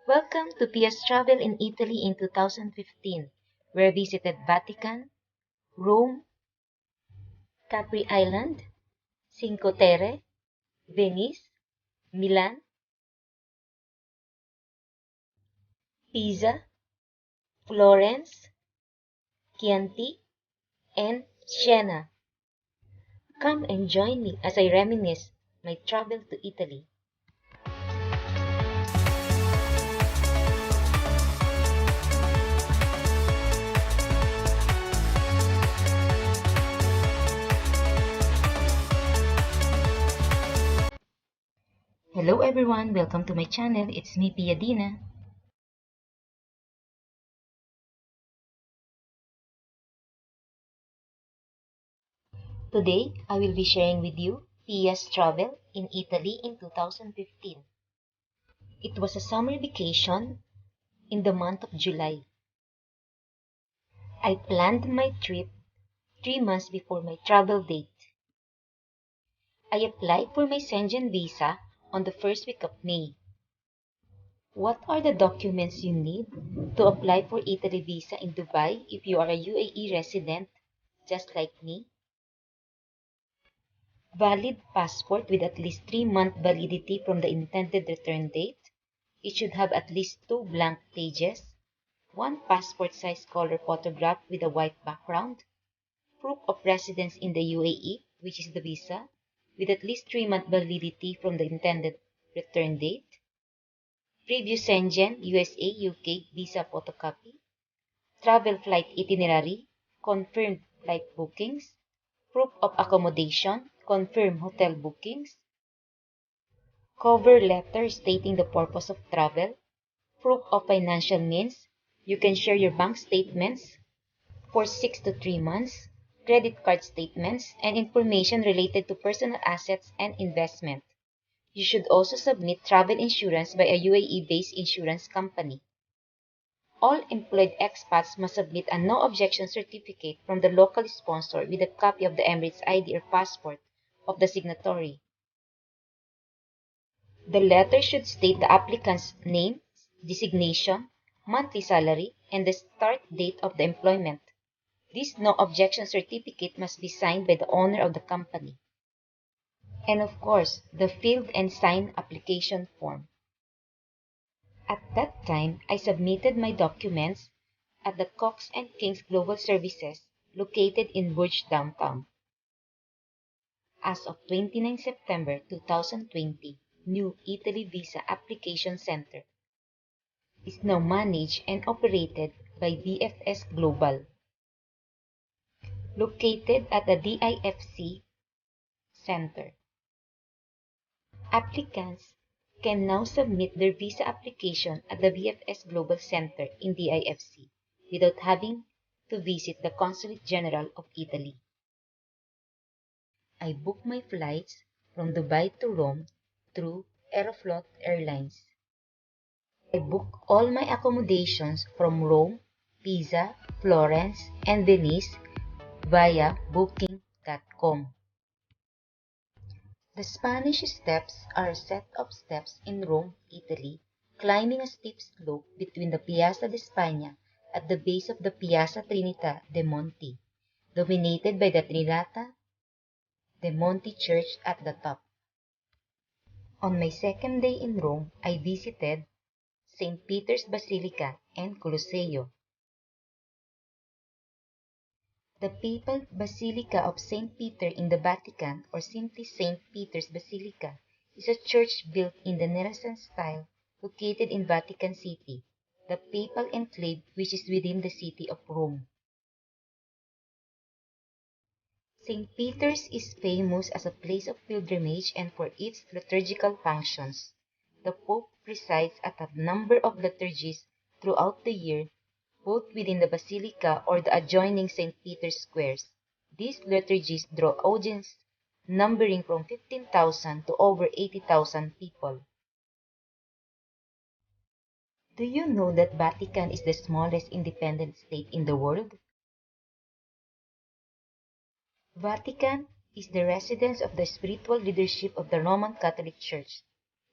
Welcome to Pia's travel in Italy in 2015, where I visited Vatican, Rome, Capri Island, Cinque Terre, Venice, Milan, Pisa, Florence, Chianti, and Siena. Come and join me as I reminisce my travel to Italy. Hello everyone, welcome to my channel. It's me, Pia Dina. Today, I will be sharing with you Pia's travel in Italy in 2015. It was a summer vacation in the month of July. I planned my trip 3 months before my travel date. I applied for my Schengen visa on the first week of May. What are the documents you need to apply for Italy visa in Dubai if you are a UAE resident, just like me? Valid passport with at least 3-month validity from the intended return date. It should have at least 2 blank pages, 1 passport-size color photograph with a white background, proof of residence in the UAE, which is the visa, with at least 3-month validity from the intended return date, previous Schengen, USA, UK visa photocopy, travel flight itinerary, confirmed flight bookings, proof of accommodation, confirmed hotel bookings, cover letter stating the purpose of travel, proof of financial means. You can share your bank statements for 6 to 3 months, credit card statements, and information related to personal assets and investment. You should also submit travel insurance by a UAE-based insurance company. All employed expats must submit a no objection certificate from the local sponsor with a copy of the Emirates ID or passport of the signatory. The letter should state the applicant's name, designation, monthly salary, and the start date of the employment. This no objection certificate must be signed by the owner of the company. And of course, the filled and signed application form. At that time, I submitted my documents at the Cox and Kings Global Services located in Burj downtown. As of 29 September 2020, New Italy Visa Application Center is now managed and operated by VFS Global, located at the DIFC Center. Applicants can now submit their visa application at the VFS Global Center in DIFC without having to visit the Consulate General of Italy. I booked my flights from Dubai to Rome through Aeroflot Airlines. I booked all my accommodations from Rome, Pisa, Florence, and Venice via booking.com. The Spanish Steps are a set of steps in Rome, Italy, climbing a steep slope between the Piazza di Spagna at the base of the Piazza Trinità de Monti, dominated by the Trinità de Monti Church at the top. On my second day in Rome, I visited St. Peter's Basilica and Colosseo. The Papal Basilica of St. Peter in the Vatican, or simply St. Peter's Basilica, is a church built in the Renaissance style located in Vatican City, the papal enclave which is within the city of Rome. St. Peter's is famous as a place of pilgrimage and for its liturgical functions. The Pope presides at a number of liturgies throughout the year, both within the Basilica or the adjoining St. Peter's squares. These liturgies draw audience numbering from 15,000 to over 80,000 people. Do you know that Vatican is the smallest independent state in the world? Vatican is the residence of the spiritual leadership of the Roman Catholic Church.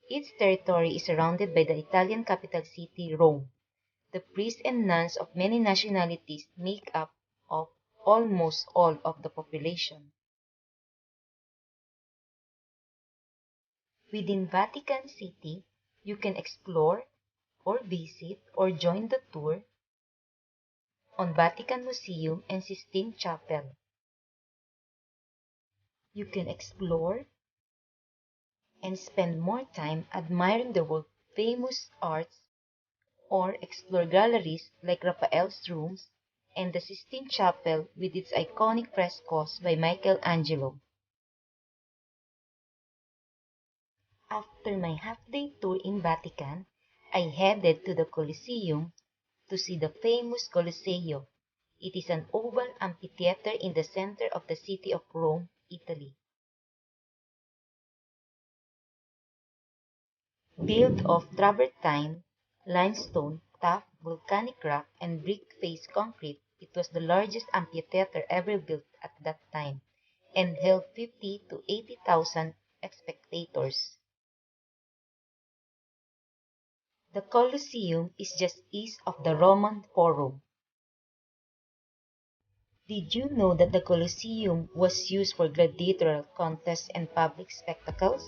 Its territory is surrounded by the Italian capital city, Rome. The priests and nuns of many nationalities make up of almost all of the population. Within Vatican City, you can explore or visit or join the tour on Vatican Museum and Sistine Chapel. You can explore and spend more time admiring the world-famous arts or explore galleries like Raphael's rooms and the Sistine Chapel with its iconic frescoes by Michelangelo. After my half-day tour in Vatican, I headed to the Coliseum to see the famous Colosseo. It is an oval amphitheater in the center of the city of Rome, Italy. Built of travertine, limestone, tough volcanic rock, and brick-faced concrete, it was the largest amphitheater ever built at that time and held 50 to 80,000 spectators. The Colosseum is just east of the Roman Forum. Did you know that the Colosseum was used for gladiatorial contests and public spectacles?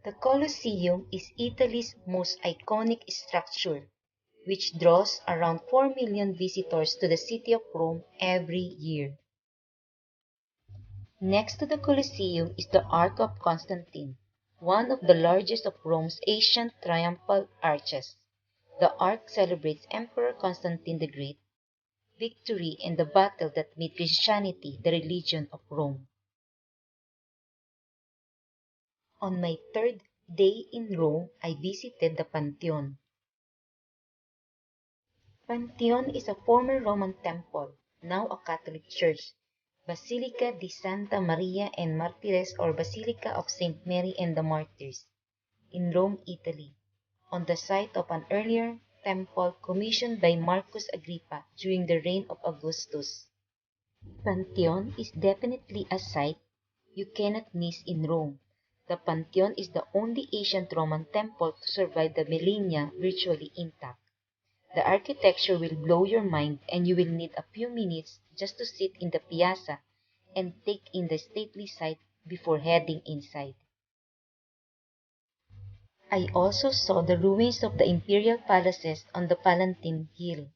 The Colosseum is Italy's most iconic structure, which draws around 4 million visitors to the city of Rome every year. Next to the Colosseum is the Arch of Constantine, one of the largest of Rome's ancient triumphal arches. The arch celebrates Emperor Constantine the Great victory in the battle that made Christianity the religion of Rome. On my third day in Rome, I visited the Pantheon. Pantheon is a former Roman temple, now a Catholic church, Basilica di Santa Maria and Martires or Basilica of Saint Mary and the Martyrs, in Rome, Italy, on the site of an earlier temple commissioned by Marcus Agrippa during the reign of Augustus. Pantheon is definitely a sight you cannot miss in Rome. The Pantheon is the only ancient Roman temple to survive the millennia virtually intact. The architecture will blow your mind and you will need a few minutes just to sit in the piazza and take in the stately sight before heading inside. I also saw the ruins of the imperial palaces on the Palatine Hill.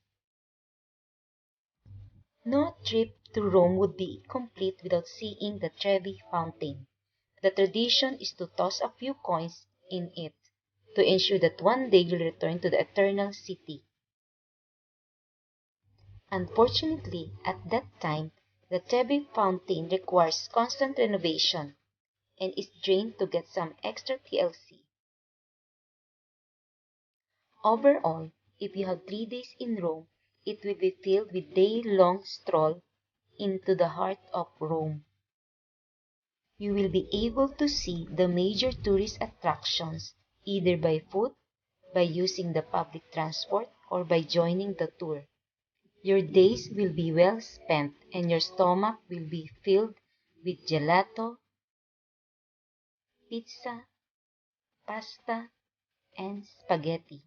No trip to Rome would be complete without seeing the Trevi Fountain. The tradition is to toss a few coins in it to ensure that one day you'll return to the eternal city. Unfortunately, at that time, the Trevi Fountain requires constant renovation and is drained to get some extra TLC. Overall, if you have 3 days in Rome, it will be filled with day-long stroll into the heart of Rome. You will be able to see the major tourist attractions either by foot, by using the public transport, or by joining the tour. Your days will be well spent and your stomach will be filled with gelato, pizza, pasta, and spaghetti.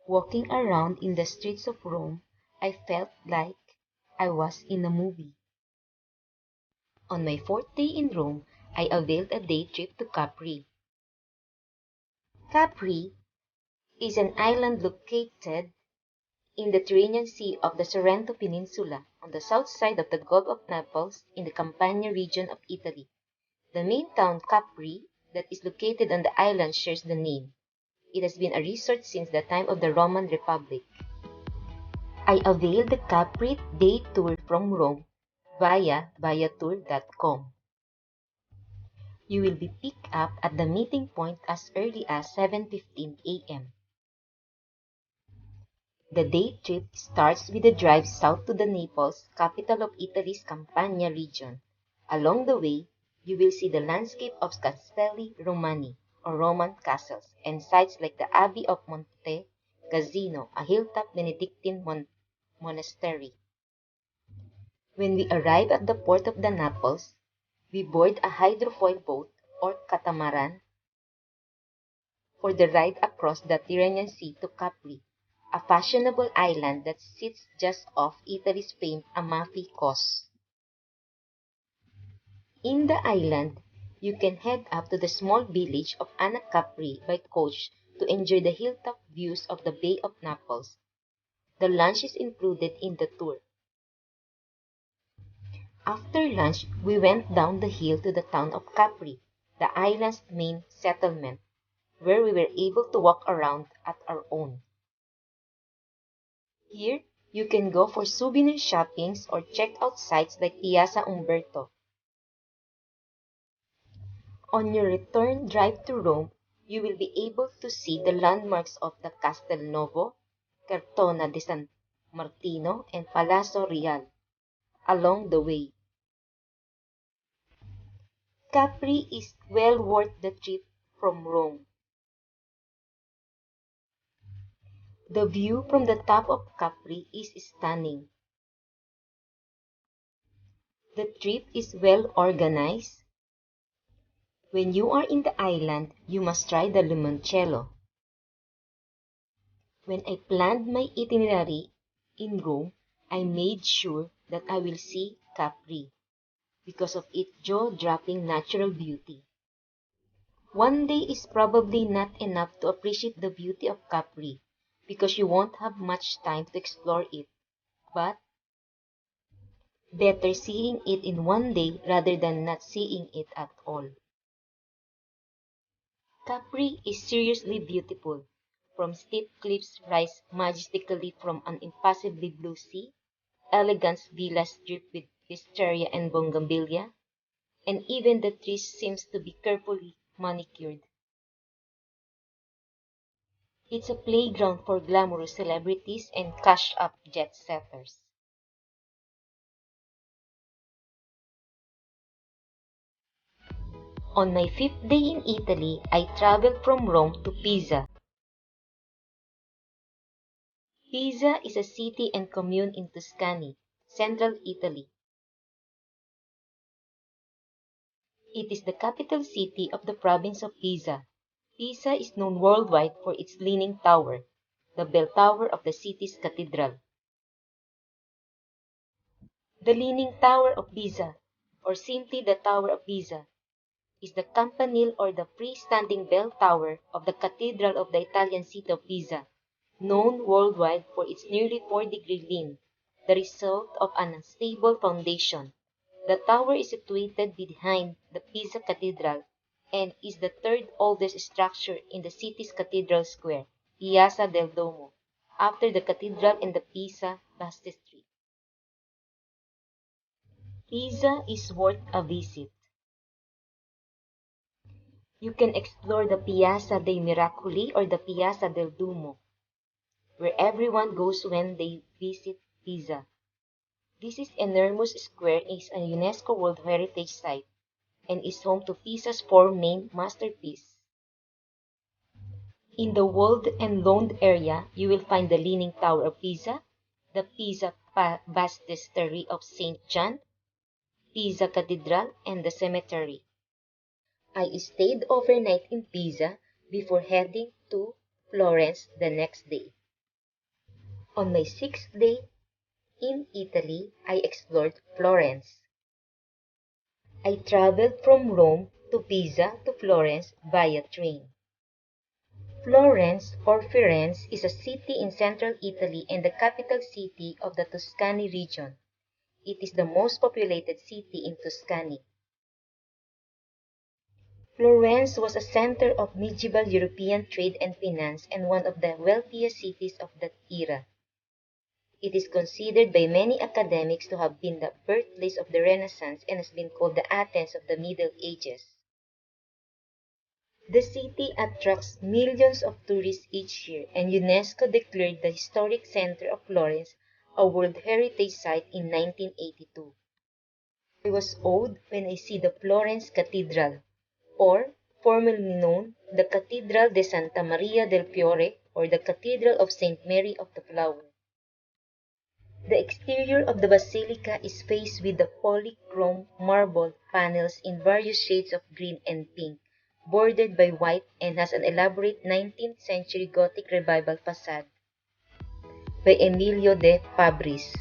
Walking around in the streets of Rome, I felt like I was in a movie. On my 4th day in Rome, I availed a day trip to Capri. Capri is an island located in the Tyrrhenian Sea of the Sorrento Peninsula on the south side of the Gulf of Naples in the Campania region of Italy. The main town, Capri, that is located on the island shares the name. It has been a resort since the time of the Roman Republic. I availed the Capri day tour from Rome via viatour.com. You will be picked up at the meeting point as early as 7:15 a.m. The day trip starts with a drive south to the Naples, capital of Italy's Campania region. Along the way, you will see the landscape of Castelli Romani, or Roman castles, and sites like the Abbey of Monte Cassino, a hilltop Benedictine monastery. When we arrive at the port of the Naples, we board a hydrofoil boat or catamaran for the ride across the Tyrrhenian Sea to Capri, a fashionable island that sits just off Italy's famed Amalfi Coast. In the island, you can head up to the small village of Anacapri by coach to enjoy the hilltop views of the Bay of Naples. The lunch is included in the tour. After lunch, we went down the hill to the town of Capri, the island's main settlement, where we were able to walk around at our own. Here, you can go for souvenir shoppings or check out sites like Piazza Umberto. On your return drive to Rome, you will be able to see the landmarks of the Castel Novo, Cortona di San Martino, and Palazzo Real along the way. Capri is well worth the trip from Rome. The view from the top of Capri is stunning. The trip is well organized. When you are in the island, you must try the limoncello. When I planned my itinerary in Rome, I made sure that I will see Capri because of its jaw-dropping natural beauty. One day is probably not enough to appreciate the beauty of Capri because you won't have much time to explore it, but better seeing it in one day rather than not seeing it at all. Capri is seriously beautiful. From steep cliffs rise majestically from an impassively blue sea, elegant villas drip with wisteria and bougainvillea, and even the trees seems to be carefully manicured. It's a playground for glamorous celebrities and cash-up jet-setters. On my fifth day in Italy, I traveled from Rome to Pisa. Pisa is a city and commune in Tuscany, central Italy. It is the capital city of the province of Pisa. Pisa is known worldwide for its Leaning Tower, the bell tower of the city's cathedral. The Leaning Tower of Pisa, or simply the Tower of Pisa, is the campanile or the freestanding bell tower of the Cathedral of the Italian city of Pisa, known worldwide for its nearly 4-degree lean, the result of an unstable foundation. The tower is situated behind the Pisa Cathedral and is the third oldest structure in the city's cathedral square, Piazza del Duomo, after the cathedral and the Pisa Baptistry. Pisa is worth a visit. You can explore the Piazza dei Miracoli or the Piazza del Duomo, where everyone goes when they visit Pisa. This enormous square is a UNESCO World Heritage Site and is home to Pisa's 4 main masterpieces. In the walled and lawned area, you will find the Leaning Tower of Pisa, the Pisa Baptistry of St. John, Pisa Cathedral, and the cemetery. I stayed overnight in Pisa before heading to Florence the next day. On my 6th day in Italy, I explored Florence. I traveled from Rome to Pisa to Florence via train. Florence, or Firenze, is a city in central Italy and the capital city of the Tuscany region. It is the most populated city in Tuscany. Florence was a center of medieval European trade and finance and one of the wealthiest cities of that era. It is considered by many academics to have been the birthplace of the Renaissance and has been called the Athens of the Middle Ages. The city attracts millions of tourists each year, and UNESCO declared the historic center of Florence a World Heritage Site in 1982. I was awed when I see the Florence Cathedral, or formerly known the Cathedral de Santa Maria del Fiore or the Cathedral of St. Mary of the Flower. The exterior of the basilica is faced with the polychrome marble panels in various shades of green and pink, bordered by white and has an elaborate 19th century Gothic revival facade by Emilio de Fabris.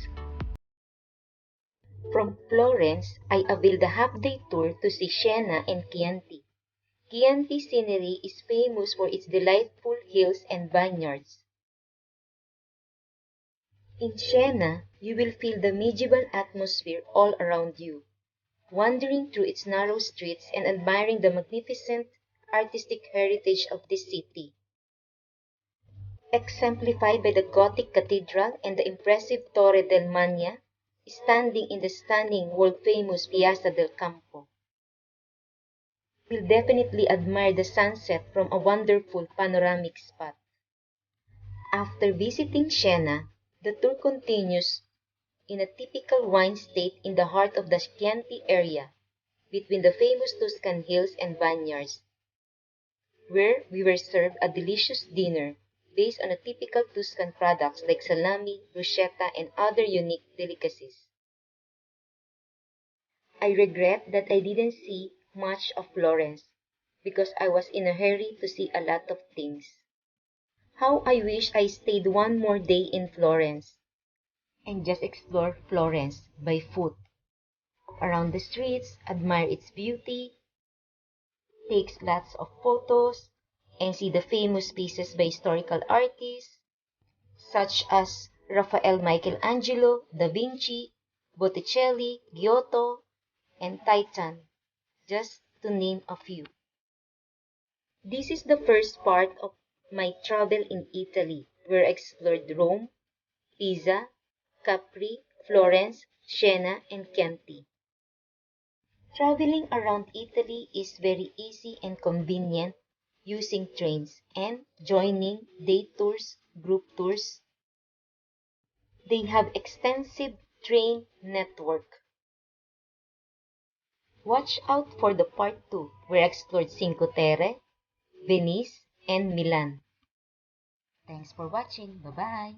From Florence, I availed a half-day tour to see Siena and Chianti. Chianti's scenery is famous for its delightful hills and vineyards. In Siena, you will feel the medieval atmosphere all around you, wandering through its narrow streets and admiring the magnificent artistic heritage of this city, exemplified by the Gothic cathedral and the impressive Torre del Magna, standing in the stunning world-famous Piazza del Campo. You'll definitely admire the sunset from a wonderful panoramic spot. After visiting Siena, the tour continues in a typical wine state in the heart of the Chianti area, between the famous Tuscan hills and vineyards, where we were served a delicious dinner based on a typical Tuscan products like salami, bruschetta, and other unique delicacies. I regret that I didn't see much of Florence because I was in a hurry to see a lot of things. How I wish I stayed one more day in Florence and just explore Florence by foot. Around the streets, admire its beauty, takes lots of photos, and see the famous pieces by historical artists such as Raphael Michelangelo, Da Vinci, Botticelli, Giotto, and Titan, just to name a few. This is the first part of my travel in Italy, where I explored Rome, Pisa, Capri, Florence, Siena, and Chianti. Traveling around Italy is very easy and convenient using trains and joining day tours, group tours. They have extensive train network. Watch out for the part 2 where I explored Cinque Terre, Venice, and Milan. Thanks for watching. Bye-bye.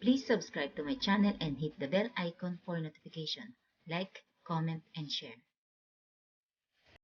Please subscribe to my channel and hit the bell icon for notification. Like, comment, and share.